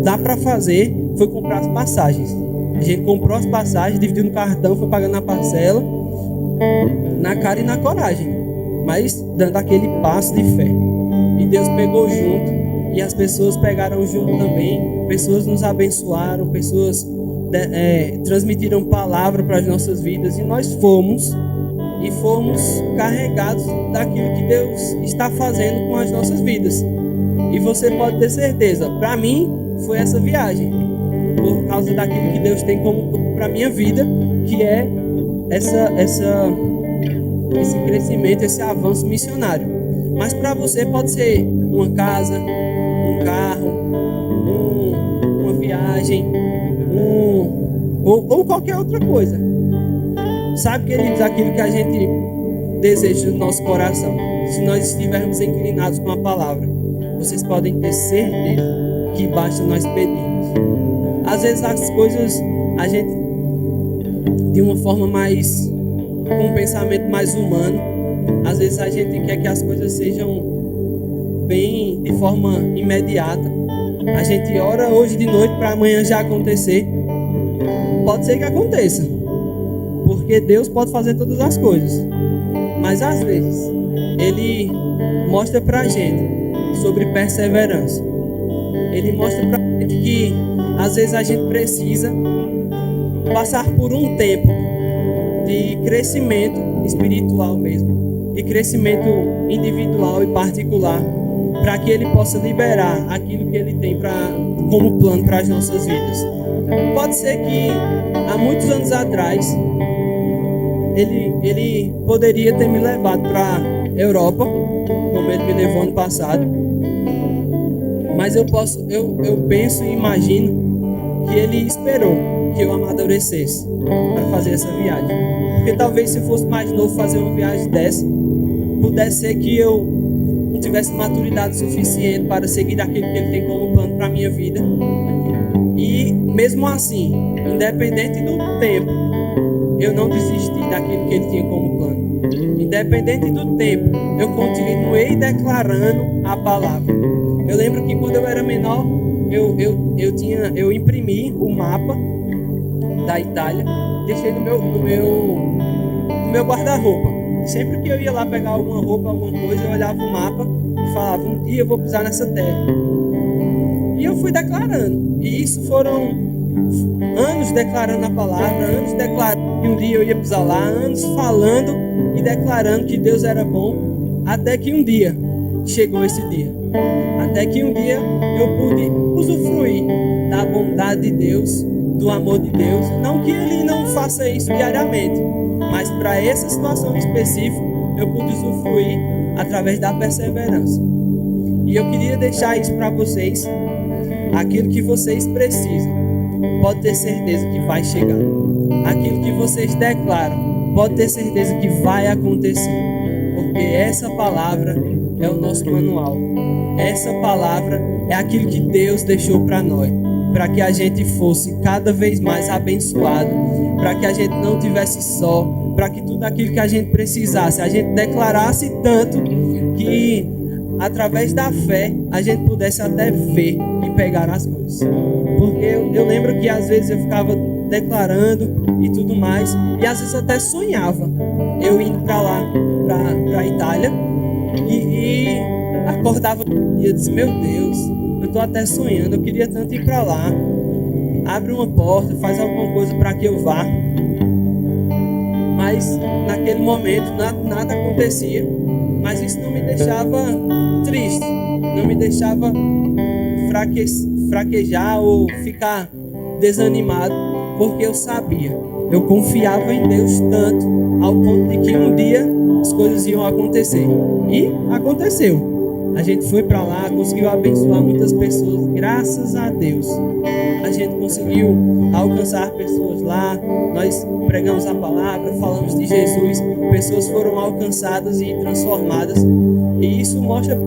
A: dá para fazer, foi comprar as passagens. A gente comprou as passagens, dividiu no cartão, foi pagando na parcela, na cara e na coragem, mas dando aquele passo de fé. E Deus pegou junto, e as pessoas pegaram junto também, pessoas nos abençoaram, pessoas transmitiram palavra para as nossas vidas, e nós fomos carregados daquilo que Deus está fazendo com as nossas vidas. E você pode ter certeza, para mim foi essa viagem, por causa daquilo que Deus tem como para minha vida, que é esse crescimento, esse avanço missionário. Mas para você pode ser uma casa, um carro, uma viagem, ou qualquer outra coisa. Sabe, queridos, aquilo que a gente deseja no nosso coração, se nós estivermos inclinados com a palavra, vocês podem ter certeza que basta nós pedirmos. Às vezes as coisas, a gente, de uma forma mais, com um pensamento mais humano, às vezes a gente quer que as coisas sejam bem, de forma imediata. A gente ora hoje de noite para amanhã já acontecer. Pode ser que aconteça, porque Deus pode fazer todas as coisas. Mas às vezes Ele mostra para a gente sobre perseverança. Ele mostra para a gente que às vezes a gente precisa passar por um tempo de crescimento espiritual mesmo, de crescimento individual e particular, para que Ele possa liberar aquilo que Ele tem como plano para as nossas vidas. Pode ser que há muitos anos atrás Ele poderia ter me levado para a Europa, como Ele me levou ano passado. Mas eu penso e imagino que Ele esperou que eu amadurecesse para fazer essa viagem. Porque talvez se eu fosse mais novo fazer uma viagem dessa, pudesse ser que eu não tivesse maturidade suficiente para seguir aquilo que Ele tem como plano para a minha vida. E mesmo assim, independente do tempo, eu não desisti daquilo que Ele tinha como plano. Independente do tempo, eu continuei declarando a palavra. Eu lembro que quando eu era menor, eu imprimi o mapa da Itália, deixei no meu guarda-roupa. Sempre que eu ia lá pegar alguma roupa, alguma coisa, eu olhava o mapa e falava, um dia eu vou pisar nessa terra. E eu fui declarando. E isso foram anos declarando a palavra, anos declarando que um dia eu ia pisar lá, anos falando e declarando que Deus era bom, até que um dia chegou esse dia. Até que um dia eu pude usufruir da bondade de Deus, do amor de Deus. Não que Ele não faça isso diariamente, mas para essa situação específica eu pude usufruir através da perseverança. E eu queria deixar isso para vocês. Aquilo que vocês precisam, pode ter certeza que vai chegar. Aquilo que vocês declaram, pode ter certeza que vai acontecer. Porque essa palavra é o nosso manual. Essa palavra é aquilo que Deus deixou para nós, para que a gente fosse cada vez mais abençoado, para que a gente não tivesse só, para que tudo aquilo que a gente precisasse, a gente declarasse tanto que através da fé a gente pudesse até ver e pegar as coisas. Porque eu lembro que às vezes eu ficava declarando e tudo mais, e às vezes até sonhava eu indo para lá, para a Itália, e acordava e eu disse, meu Deus, eu estou até sonhando, eu queria tanto ir para lá. Abre uma porta, faz alguma coisa para que eu vá. Mas naquele momento nada acontecia. Mas isso não me deixava triste, não me deixava fraquejar ou ficar desanimado, porque eu sabia, eu confiava em Deus tanto, ao ponto de que um dia as coisas iam acontecer. E aconteceu. A gente foi para lá, conseguiu abençoar muitas pessoas, graças a Deus. A gente conseguiu alcançar pessoas lá, nós pregamos a palavra, falamos de Jesus, pessoas foram alcançadas e transformadas. E isso mostra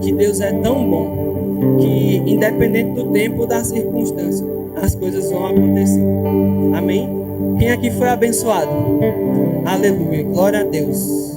A: que Deus é tão bom, que independente do tempo ou da circunstância, as coisas vão acontecer. Amém? Quem aqui foi abençoado? Aleluia, glória a Deus.